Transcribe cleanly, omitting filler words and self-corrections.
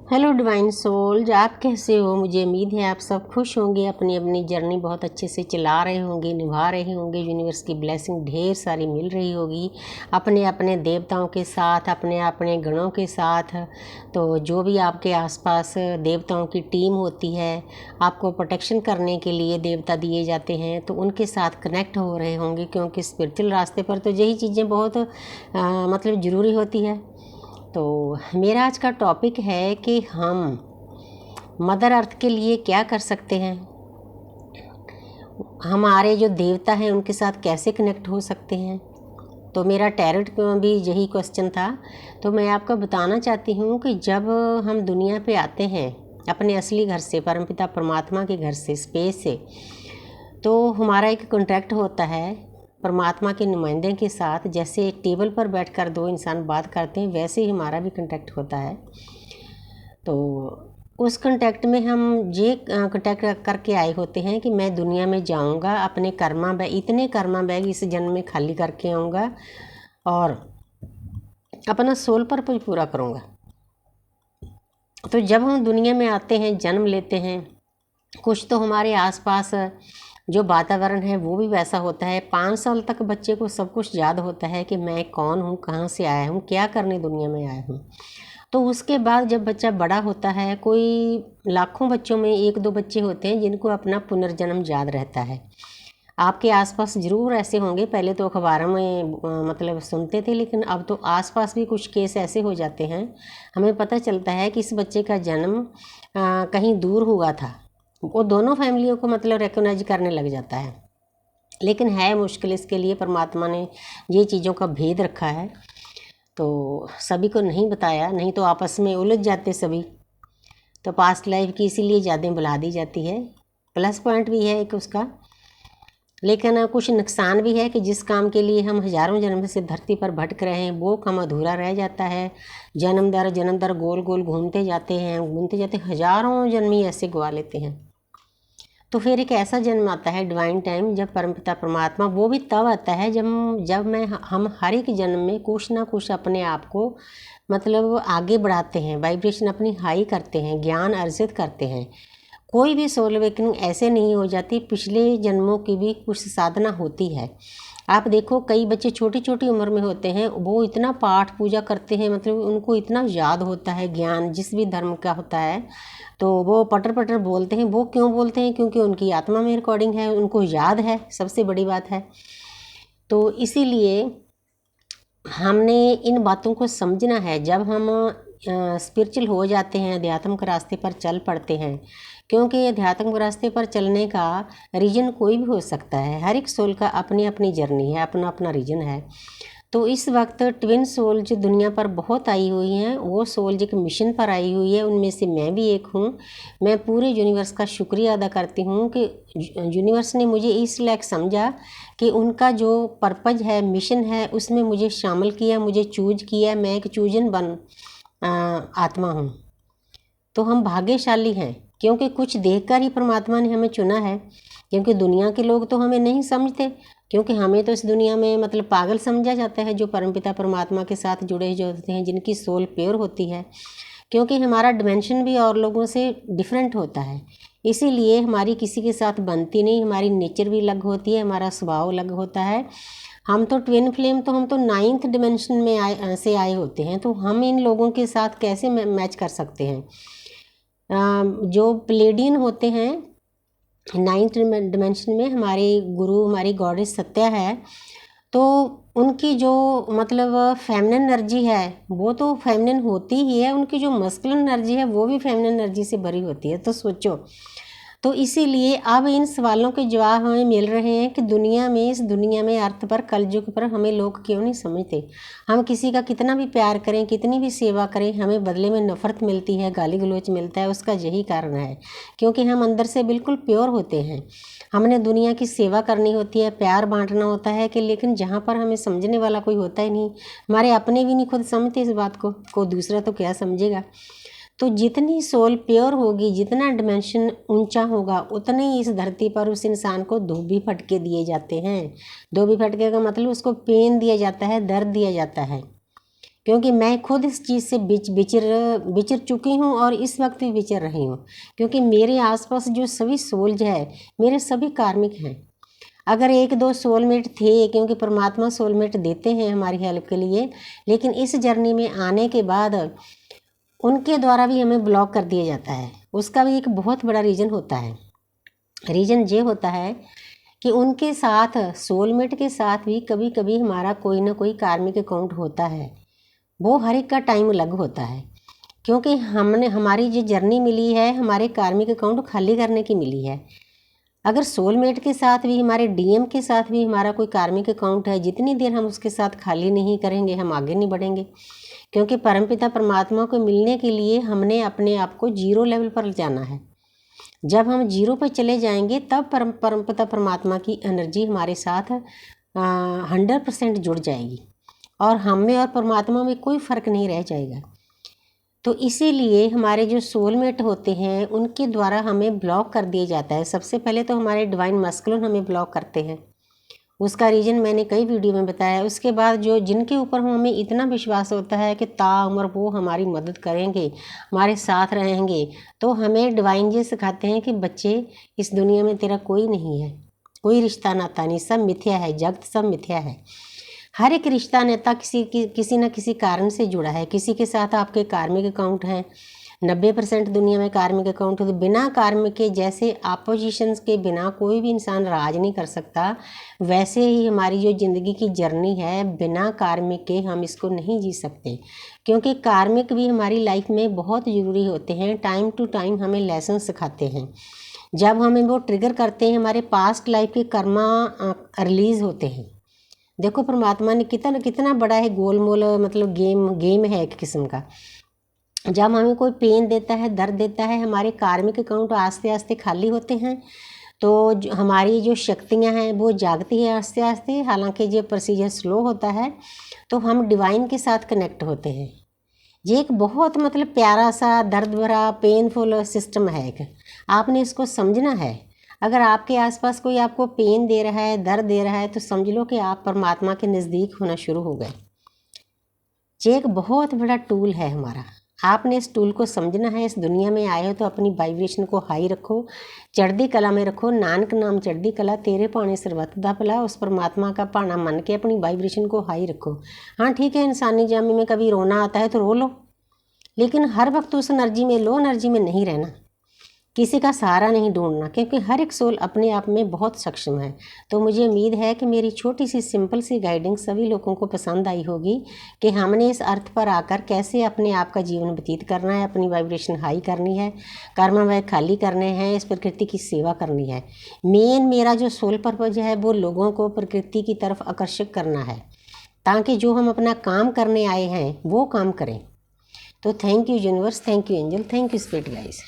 Hello divine souls, आप कैसे हो। मुझे उम्मीद है आप सब खुश होंगे, अपनी अपनी जर्नी बहुत अच्छे से चला रहे होंगे, निभा रहे होंगे। यूनिवर्स की ब्लेसिंग ढेर सारी मिल रही होगी अपने अपने देवताओं के साथ, अपने अपने गणों के साथ। तो जो भी आपके आसपास देवताओं की टीम होती है, आपको प्रोटेक्शन करने के लिए देवता दिए जाते हैं, तो उनके साथ कनेक्ट हो रहे होंगे, क्योंकि स्पिरिचुअल रास्ते पर तो यही चीज़ें बहुत मतलब ज़रूरी होती है। तो मेरा आज का टॉपिक है कि हम मदर अर्थ के लिए क्या कर सकते हैं, हमारे जो देवता हैं उनके साथ कैसे कनेक्ट हो सकते हैं। तो मेरा टैरोट में भी यही क्वेश्चन था। तो मैं आपको बताना चाहती हूँ कि जब हम दुनिया पे आते हैं अपने असली घर से, परमपिता परमात्मा के घर से, स्पेस से, तो हमारा एक कॉन्ट्रैक्ट होता है परमात्मा के नुमाइंदे के साथ। जैसे टेबल पर बैठकर दो इंसान बात करते हैं, वैसे ही हमारा भी कॉन्टैक्ट होता है। तो उस कॉन्टैक्ट में हम ये कॉन्टैक्ट करके आए होते हैं कि मैं दुनिया में जाऊंगा, अपने कर्मा बैग, इतने कर्मा बैग इस जन्म में खाली करके आऊँगा और अपना सोल पर्पज पूरा करूँगा। तो जब हम दुनिया में आते हैं, जन्म लेते हैं, कुछ तो हमारे आसपास जो वातावरण है वो भी वैसा होता है। 5 साल तक बच्चे को सब कुछ याद होता है कि मैं कौन हूँ, कहाँ से आया हूँ, क्या करने दुनिया में आया हूँ। तो उसके बाद जब बच्चा बड़ा होता है, कोई लाखों बच्चों में 1-2 बच्चे होते हैं जिनको अपना पुनर्जन्म याद रहता है। आपके आसपास ज़रूर ऐसे होंगे। पहले तो अखबारों में मतलब सुनते थे, लेकिन अब तो आसपास भी कुछ केस ऐसे हो जाते हैं, हमें पता चलता है कि इस बच्चे का जन्म कहीं दूर हुआ था। वो दोनों फैमिलियों को मतलब रिकॉग्नाइज करने लग जाता है, लेकिन है मुश्किल। इसके लिए परमात्मा ने ये चीज़ों का भेद रखा है, तो सभी को नहीं बताया, नहीं तो आपस में उलझ जाते सभी। तो पास्ट लाइफ की इसीलिए यादें बुला दी जाती है। प्लस पॉइंट भी है एक उसका, लेकिन कुछ नुकसान भी है कि जिस काम के लिए हम हज़ारों जन्म से धरती पर भटक रहे हैं, वो काम अधूरा रह जाता है। जन्म दर गोल गोल घूमते जाते हैं, हज़ारों जन्म ही ऐसे गवा लेते हैं। तो फिर एक ऐसा जन्म आता है डिवाइन टाइम, जब परमपिता परमात्मा, वो भी तब आता है जब हम हर एक जन्म में कुछ ना कुछ अपने आप को मतलब आगे बढ़ाते हैं, वाइब्रेशन अपनी हाई करते हैं, ज्ञान अर्जित करते हैं। कोई भी सोल अवेकनिंग ऐसे नहीं हो जाती, पिछले जन्मों की भी कुछ साधना होती है। आप देखो, कई बच्चे छोटी छोटी उम्र में होते हैं, वो इतना पाठ पूजा करते हैं, मतलब उनको इतना याद होता है ज्ञान, जिस भी धर्म का होता है, तो वो पटर पटर बोलते हैं। वो क्यों बोलते हैं? क्योंकि उनकी आत्मा में रिकॉर्डिंग है, उनको याद है, सबसे बड़ी बात है। तो इसीलिए हमने इन बातों को समझना है। जब हम स्पिरिचुअल हो जाते हैं, अध्यात्म के रास्ते पर चल पड़ते हैं, क्योंकि अध्यात्म के रास्ते पर चलने का रीजन कोई भी हो सकता है। हर एक सोल का अपनी अपनी जर्नी है, अपना अपना रीजन है। तो इस वक्त ट्विन सोल जो दुनिया पर बहुत आई हुई हैं, वो सोल जो एक मिशन पर आई हुई है, उनमें से मैं भी एक हूँ। मैं पूरे यूनिवर्स का शुक्रिया अदा करती हूँ कि यूनिवर्स ने मुझे इस लायक समझा कि उनका जो पर्पज है, मिशन है, उसमें मुझे शामिल किया, मुझे चूज किया। मैं एक चूजन आत्मा हूँ। तो हम भाग्यशाली हैं, क्योंकि कुछ देखकर ही परमात्मा ने हमें चुना है। क्योंकि दुनिया के लोग तो हमें नहीं समझते, क्योंकि हमें तो इस दुनिया में मतलब पागल समझा जाता है। जो परमपिता परमात्मा के साथ जुड़े जो होते हैं, जिनकी सोल प्योर होती है, क्योंकि हमारा डिमेंशन भी और लोगों से डिफरेंट होता है, इसीलिए हमारी किसी के साथ बनती नहीं। हमारी नेचर भी अलग होती है, हमारा स्वभाव अलग होता है। हम तो ट्विन फ्लेम, तो हम तो 9th डिमेंशन में से आए होते हैं, तो हम इन लोगों के साथ कैसे मैच कर सकते हैं। जो प्लेडियन होते हैं 9th डिमेंशन में, हमारे गुरु, हमारी गॉडेस सत्या है, तो उनकी जो मतलब फेमिनिन एनर्जी है वो तो फेमिनिन होती ही है, उनकी जो मस्कुलिन एनर्जी है वो भी फेमिनिन एनर्जी से भरी होती है। तो सोचो, तो इसीलिए अब इन सवालों के जवाब हमें मिल रहे हैं कि इस दुनिया में अर्थ पर, कलयुग पर हमें लोग क्यों नहीं समझते। हम किसी का कितना भी प्यार करें, कितनी भी सेवा करें, हमें बदले में नफरत मिलती है, गाली गलौज मिलता है। उसका यही कारण है, क्योंकि हम अंदर से बिल्कुल प्योर होते हैं। हमने दुनिया की सेवा करनी होती है, प्यार बांटना होता है कि, लेकिन जहाँ पर हमें समझने वाला कोई होता ही नहीं, हमारे अपने भी नहीं खुद समझते इस बात को दूसरा तो क्या समझेगा। तो जितनी सोल प्योर होगी, जितना डिमेंशन ऊंचा होगा, उतने ही इस धरती पर उस इंसान को धोबी फटके दिए जाते हैं। धोबी फटके का मतलब उसको पेन दिया जाता है, दर्द दिया जाता है, क्योंकि मैं खुद इस चीज़ से बिचर चुकी हूँ और इस वक्त भी बिचर रही हूँ, क्योंकि मेरे आसपास जो सभी सोल्स है मेरे सभी कार्मिक हैं। अगर एक दो सोलमेट थे, क्योंकि परमात्मा सोलमेट देते हैं हमारी हेल्प के लिए, लेकिन इस जर्नी में आने के बाद उनके द्वारा भी हमें ब्लॉक कर दिया जाता है। उसका भी एक बहुत बड़ा रीज़न होता है। रीज़न ये होता है कि उनके साथ, सोलमेट के साथ भी कभी कभी हमारा कोई ना कोई कार्मिक अकाउंट होता है। वो हर एक का टाइम अलग होता है, क्योंकि हमारी जो जर्नी मिली है हमारे कार्मिक अकाउंट खाली करने की मिली है। अगर सोलमेट के साथ भी, हमारे डीएम के साथ भी हमारा कोई कार्मिक अकाउंट है, जितनी देर हम उसके साथ खाली नहीं करेंगे हम आगे नहीं बढ़ेंगे। क्योंकि परमपिता परमात्मा को मिलने के लिए हमने अपने आप को जीरो लेवल पर जाना है। जब हम जीरो पर चले जाएंगे तब परमपिता परमात्मा की एनर्जी हमारे साथ 100% जुड़ जाएगी और हम में और परमात्मा में कोई फ़र्क नहीं रह जाएगा। तो इसीलिए हमारे जो सोलमेट होते हैं उनके द्वारा हमें ब्लॉक कर दिया जाता है। सबसे पहले तो हमारे डिवाइन मस्कुलिन हमें ब्लॉक करते हैं, उसका रीज़न मैंने कई वीडियो में बताया। उसके बाद जो जिनके ऊपर हमें इतना विश्वास होता है कि ताउम्र वो हमारी मदद करेंगे, हमारे साथ रहेंगे, तो हमें डिवाइन जी सिखाते हैं कि बच्चे इस दुनिया में तेरा कोई नहीं है, कोई रिश्ता नाता नहीं, सब मिथ्या है, जगत सब मिथ्या है। हर एक रिश्ता नाता किसी न किसी कारण से जुड़ा है। किसी के साथ आपके कार्मिक अकाउंट हैं, 90% दुनिया में कार्मिक अकाउंट होते। बिना कार्मिक के, जैसे अपोजिशंस के बिना कोई भी इंसान राज नहीं कर सकता, वैसे ही हमारी जो ज़िंदगी की जर्नी है बिना कार्मिक के हम इसको नहीं जी सकते। क्योंकि कार्मिक भी हमारी लाइफ में बहुत ज़रूरी होते हैं। टाइम टू टाइम हमें लेसन सिखाते हैं। जब हमें वो ट्रिगर करते हैं, हमारे पास्ट लाइफ के कर्मा रिलीज़ होते हैं। देखो परमात्मा ने कितना बड़ा है गोलमोल, मतलब गेम है एक किस्म का। जब हमें कोई पेन देता है, दर्द देता है, हमारे कार्मिक अकाउंट आस्ते आस्ते खाली होते हैं, तो हमारी जो शक्तियां हैं वो जागती है आस्ते आस्ते। हालांकि ये प्रोसीजर स्लो होता है, तो हम डिवाइन के साथ कनेक्ट होते हैं। ये एक बहुत मतलब प्यारा सा दर्द भरा पेनफुल सिस्टम है एक, आपने इसको समझना है। अगर आपके आसपास कोई आपको पेन दे रहा है, दर्द दे रहा है, तो समझ लो कि आप परमात्मा के नज़दीक होना शुरू हो गए। ये एक बहुत बड़ा टूल है हमारा, आपने इस टूल को समझना है। इस दुनिया में आए हो तो अपनी वाइब्रेशन को हाई रखो, चढ़ती कला में रखो। नानक नाम चढ़ती कला, तेरे पाने सरबत दा भला। उस परमात्मा का पाना मन के अपनी वाइब्रेशन को हाई रखो। हाँ ठीक है, इंसानी जामी में कभी रोना आता है तो रो लो, लेकिन हर वक्त उस एनर्जी में, लो एनर्जी में नहीं रहना। किसी का सहारा नहीं ढूंढना, क्योंकि हर एक सोल अपने आप में बहुत सक्षम है। तो मुझे उम्मीद है कि मेरी छोटी सी सिंपल सी गाइडिंग सभी लोगों को पसंद आई होगी कि हमने इस अर्थ पर आकर कैसे अपने आप का जीवन व्यतीत करना है, अपनी वाइब्रेशन हाई करनी है, कर्म वह खाली करने हैं, इस प्रकृति की सेवा करनी है। मेन मेरा जो सोल पर्पज है वो लोगों को प्रकृति की तरफ आकर्षित करना है, ताकि जो हम अपना काम करने आए हैं वो काम करें। तो thank you universe, thank you angel, thank you spirit guys.